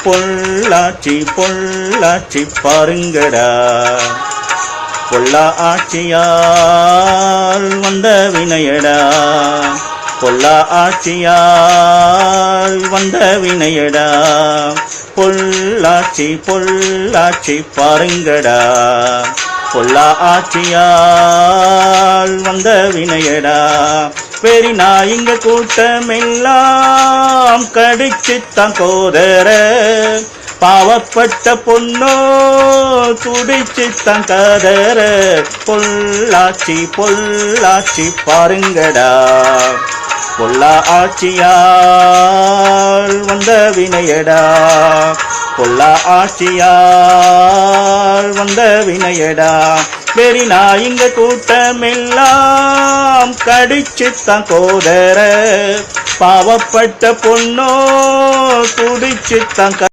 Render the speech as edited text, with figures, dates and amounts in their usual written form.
பொள்ளாச்சி பொள்ளாச்சி பாருங்கடா, பொல்லா ஆட்சியால் வந்த வினையடா, பொல்லா ஆட்சியால் வந்த வினையடா. பொள்ளாச்சி பொள்ளாச்சி பாருங்கடா, பொல்லா ஆட்சியால் வந்த வினையடா. பெரி நாயிங்க கூட்டமெல்லாம் கடிச்சுத்தான் கோதர, பாவப்பட்ட பொண்ணோ துடிச்சுத்தான் கதற. பொள்ளாச்சி பொள்ளாச்சி பாருங்கடா, பொல்லா ஆட்சியால் வந்த வினையடா, பொல்லா ஆட்சியால் வந்த வினையடா. பெரி நாயிங்க கூட்டமெல்லாம் கடிச்சுத்தான் கோதர, பாவப்பட்ட பொண்ணோ துடிச்சுத்தான்